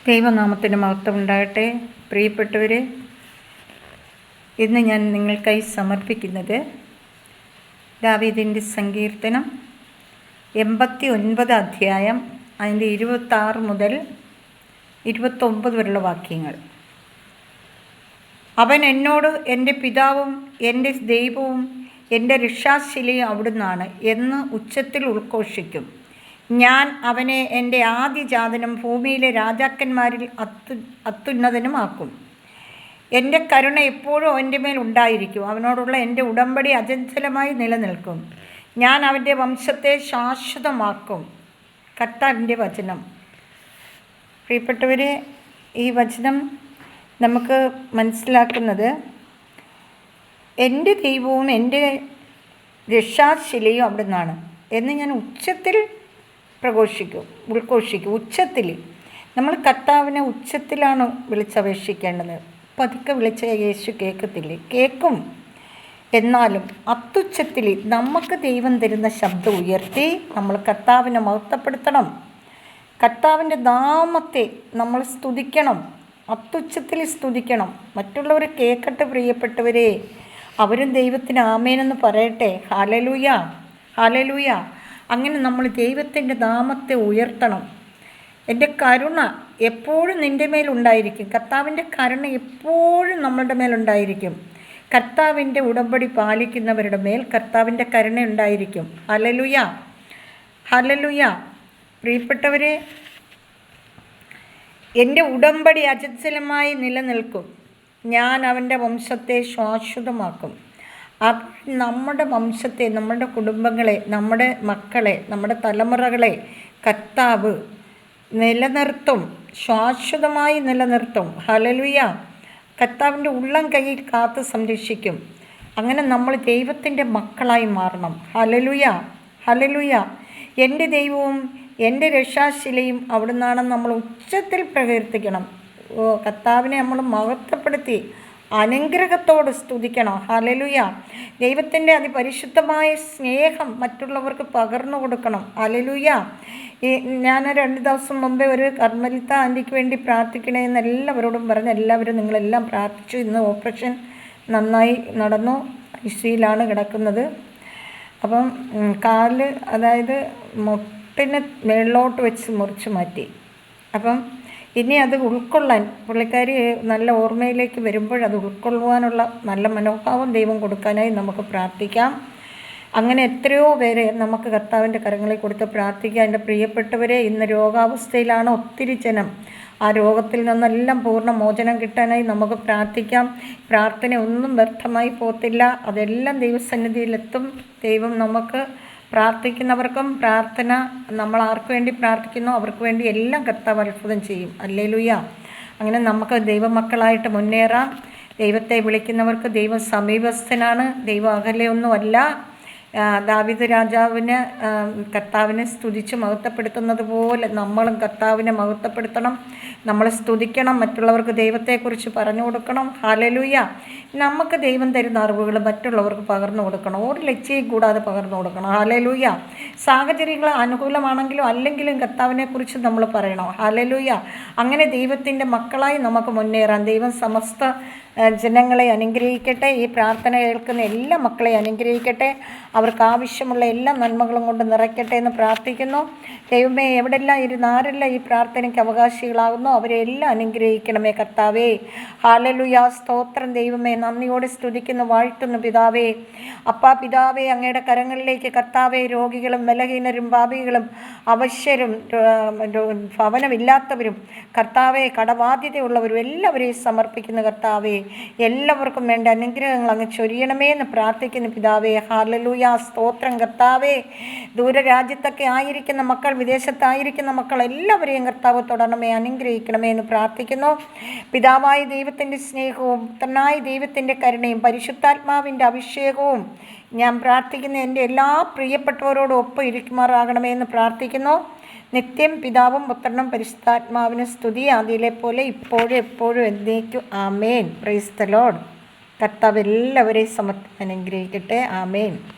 ദൈവനാമത്തിന് മഹത്വം ഉണ്ടാകട്ടെ. പ്രിയപ്പെട്ടവരെ, ഇന്ന് ഞാൻ നിങ്ങൾക്കായി സമർപ്പിക്കുന്നത് ദാവീദിൻ്റെ സങ്കീർത്തനം 89 അധ്യായം അതിൻ്റെ 26 മുതൽ 29 വരെയുള്ള വാക്യങ്ങൾ. അവൻ എന്നോട് എൻ്റെ പിതാവും എൻ്റെ ദൈവവും എൻ്റെ രക്ഷാശിലയും അവിടുന്നാണ് എന്ന് ഉച്ചത്തിൽ ഉദ്ഘോഷിക്കും. ഞാൻ അവനെ എൻ്റെ ആദ്യജാതനും ഭൂമിയിലെ രാജാക്കന്മാരിൽ അത്യുന്നതനുമാക്കും. എൻ്റെ കരുണ എപ്പോഴും അവൻ്റെ മേൽ ഉണ്ടായിരിക്കും. അവനോടുള്ള എൻ്റെ ഉടമ്പടി അചഞ്ചലമായി നിലനിൽക്കും. ഞാൻ അവൻ്റെ വംശത്തെ ശാശ്വതമാക്കും. കർത്താവിൻ്റെ വചനം. പ്രിയപ്പെട്ടവരെ, ഈ വചനം നമുക്ക് മനസ്സിലാക്കുന്നത് എൻ്റെ ദൈവവും എൻ്റെ രക്ഷാശിലയും അവിടുന്നാണ് എന്ന് ഞാൻ ഉച്ചത്തിൽ ഉദ്ഘോഷിക്കും. ഉച്ചത്തിൽ നമ്മൾ കർത്താവിനെ ഉച്ചത്തിലാണ് വിളിച്ചപേക്ഷിക്കേണ്ടത്. പതുക്കെ വിളിച്ച യേശു കേൾക്കും. എന്നാലും അത്യുച്ചത്തിൽ നമുക്ക് ദൈവം തരുന്ന ശബ്ദം ഉയർത്തി നമ്മൾ കർത്താവിനെ മഹത്വപ്പെടുത്തണം. കർത്താവിൻ്റെ നാമത്തെ നമ്മൾ സ്തുതിക്കണം. അത്യുച്ചത്തിൽ സ്തുതിക്കണം. മറ്റുള്ളവർ കേൾക്കട്ടെ. പ്രിയപ്പെട്ടവരെ, അവരും ദൈവത്തിന് ആമേനെന്ന് പറയട്ടെ. Hallelujah, hallelujah. അങ്ങനെ നമ്മൾ ദൈവത്തിൻ്റെ നാമത്തെ ഉയർത്തണം. എൻ്റെ കരുണ എപ്പോഴും നിൻ്റെ മേലുണ്ടായിരിക്കും. കർത്താവിൻ്റെ കരുണ എപ്പോഴും നമ്മളുടെ മേലുണ്ടായിരിക്കും. കർത്താവിൻ്റെ ഉടമ്പടി പാലിക്കുന്നവരുടെ മേൽ കർത്താവിൻ്റെ കരുണ ഉണ്ടായിരിക്കും. Hallelujah, hallelujah. പ്രിയപ്പെട്ടവരെ, എൻ്റെ ഉടമ്പടി അചഞ്ചലമായി നിലനിൽക്കും. ഞാൻ അവൻ്റെ വംശത്തെ ശാശ്വതമാക്കും. നമ്മുടെ വംശത്തെ, നമ്മുടെ കുടുംബങ്ങളെ, നമ്മുടെ മക്കളെ, നമ്മുടെ തലമുറകളെ കർത്താവ് നിലനിർത്തും. ശാശ്വതമായി നിലനിർത്തും. ഹല്ലേലൂയ. കർത്താവിൻ്റെ ഉള്ളം കയ്യിൽ കാത്ത് സംരക്ഷിക്കും. അങ്ങനെ നമ്മൾ ദൈവത്തിൻ്റെ മക്കളായി മാറണം. Hallelujah, hallelujah. എൻ്റെ ദൈവവും എൻ്റെ രക്ഷാശിലയും അവിടുന്നാണെന്ന് നമ്മൾ ഉച്ചത്തിൽ പ്രകീർത്തിക്കണം. കർത്താവിനെ നമ്മൾ മഹത്വപ്പെടുത്തി അനുഗ്രഹത്തോട് സ്തുതിക്കണം. ഹല്ലേലൂയ. ദൈവത്തിൻ്റെ അതിപരിശുദ്ധമായ സ്നേഹം മറ്റുള്ളവർക്ക് പകർന്നു കൊടുക്കണം. ഹല്ലേലൂയ. ഞാൻ 2 ദിവസം മുമ്പേ ഒരു കർമ്മലിത്ത ആൻറ്റിക്ക് വേണ്ടി പ്രാർത്ഥിക്കണമെന്ന് എല്ലാവരോടും പറഞ്ഞ് എല്ലാവരും നിങ്ങളെല്ലാം പ്രാർത്ഥിച്ചു. ഇന്ന് ഓപ്പറേഷൻ നന്നായി നടന്നു. ICUയിലാണ് കിടക്കുന്നത്. അപ്പം കാല്, അതായത് മുട്ടിന് മേളിലോട്ട് വെച്ച് മുറിച്ച് മാറ്റി. അപ്പം ഇനി അത് ഉൾക്കൊള്ളാൻ പുള്ളിക്കാരി നല്ല ഓർമ്മയിലേക്ക് വരുമ്പോൾ അത് ഉൾക്കൊള്ളുവാനുള്ള നല്ല മനോഭാവം ദൈവം കൊടുക്കാനായി നമുക്ക് പ്രാർത്ഥിക്കാം. അങ്ങനെ എത്രയോ പേരെ നമുക്ക് കർത്താവിൻ്റെ കരങ്ങളിൽ കൊടുത്ത് പ്രാർത്ഥിക്കാം. എൻ്റെ പ്രിയപ്പെട്ടവരെ, ഇന്ന് രോഗാവസ്ഥയിലാണ് ഒത്തിരി ജനം. ആ രോഗത്തിൽ നിന്നെല്ലാം പൂർണ്ണ മോചനം കിട്ടാനായി നമുക്ക് പ്രാർത്ഥിക്കാം. പ്രാർത്ഥന ഒന്നും വ്യർത്ഥമായി പോകത്തില്ല. അതെല്ലാം ദൈവസന്നിധിയിലെത്തും. ദൈവം നമുക്ക് പ്രാർത്ഥിക്കുന്നവർക്കും പ്രാർത്ഥന, നമ്മൾ ആർക്ക് വേണ്ടി പ്രാർത്ഥിക്കുന്നോ അവർക്ക് വേണ്ടി എല്ലാം കർത്താവ് അത്ഭുതം ചെയ്യും. ഹല്ലേലൂയ. അങ്ങനെ നമുക്ക് ദൈവമക്കളായിട്ട് മുന്നേറാം. ദൈവത്തെ വിളിക്കുന്നവർക്ക് ദൈവം സമീപസ്ഥനാണ്. ദൈവം അകലെയൊന്നുമല്ല. ദാവീദ് രാജാവിന് കർത്താവിനെ സ്തുതിച്ച് മഹത്വപ്പെടുത്തുന്നത് പോലെ നമ്മളും കർത്താവിനെ മഹത്വപ്പെടുത്തണം. നമ്മൾ സ്തുതിക്കണം. മറ്റുള്ളവർക്ക് ദൈവത്തെക്കുറിച്ച് പറഞ്ഞു കൊടുക്കണം. ഹല്ലേലൂയ. നമുക്ക് ദൈവം തരുന്ന അറിവുകൾ മറ്റുള്ളവർക്ക് പകർന്നു കൊടുക്കണം. ഒരു ലജ്ജയും കൂടാതെ പകർന്നു കൊടുക്കണം. ഹല്ലേലൂയ. സാഹചര്യങ്ങൾ അനുകൂലമാണെങ്കിലും അല്ലെങ്കിലും കർത്താവിനെക്കുറിച്ച് നമ്മൾ പറയണം. ഹല്ലേലൂയ. അങ്ങനെ ദൈവത്തിൻ്റെ മക്കളായി നമുക്ക് മുന്നേറാം. ദൈവം സമസ്ത ജനങ്ങളെ അനുഗ്രഹിക്കട്ടെ. ഈ പ്രാർത്ഥന കേൾക്കുന്ന എല്ലാ മക്കളെയും അനുഗ്രഹിക്കട്ടെ. അവർക്ക് ആവശ്യമുള്ള എല്ലാ നന്മകളും കൊണ്ട് നിറയ്ക്കട്ടെ എന്ന് പ്രാർത്ഥിക്കുന്നു. ദൈവമേ, എവിടെല്ലാം ഇരുന്ന് ആരെല്ലാം ഈ പ്രാർത്ഥനയ്ക്ക് അവകാശികളാകുന്നു അവരെ എല്ലാം അനുഗ്രഹിക്കണമേ കർത്താവേ. ഹല്ലേലൂയ. സ്തോത്രം ദൈവമേ. നന്ദിയോടെ സ്തുതിക്കുന്നു, വാഴ്ത്തുന്നു പിതാവേ. അപ്പാ പിതാവേ, അങ്ങയുടെ കരങ്ങളിലേക്ക് കർത്താവേ രോഗികളും ബലഹീനരും പാപികളും അവശ്യരും ഭവനമില്ലാത്തവരും കർത്താവേ കടബാധ്യതയുള്ളവരും എല്ലാവരെയും സമർപ്പിക്കുന്നു കർത്താവേ. എല്ലാവർക്കും വേണ്ട അനുഗ്രഹങ്ങൾ അങ്ങ് ചൊരിയണമേ എന്ന് പ്രാർത്ഥിക്കുന്നു പിതാവേ. ഹല്ലേലൂയ. സ്തോത്രം കർത്താവേ. ദൂരരാജ്യത്തൊക്കെ ആയിരിക്കുന്ന മക്കൾ, വിദേശത്തായിരിക്കുന്ന മക്കൾ എല്ലാവരെയും കർത്താവ് തൊടണമേ, അനുഗ്രഹിക്കണമേ എന്ന് പ്രാർത്ഥിക്കുന്നു. പിതാവായ ദൈവത്തിൻ്റെ സ്നേഹവും പുത്രനായ ദൈവത്തിൻ്റെ കരുണയും പരിശുദ്ധാത്മാവിൻ്റെ അഭിഷേകവും ഞാൻ പ്രാർത്ഥിക്കുന്ന എൻ്റെ എല്ലാ പ്രിയപ്പെട്ടവരോടും ഒപ്പം ഇരിക്കുമാറാകണമേ എന്ന് പ്രാർത്ഥിക്കുന്നു. നിത്യം പിതാവും പുത്രനും പരിശുദ്ധാത്മാവിന് സ്തുതി, ആദിയിലെ പോലെ ഇപ്പോഴും എപ്പോഴും എന്നേക്കും. ആമേൻ. Praise the Lord. കർത്താവ് എല്ലാവരെയും സമർപ്പിച്ച് അനുഗ്രഹിക്കട്ടെ. ആമേൻ.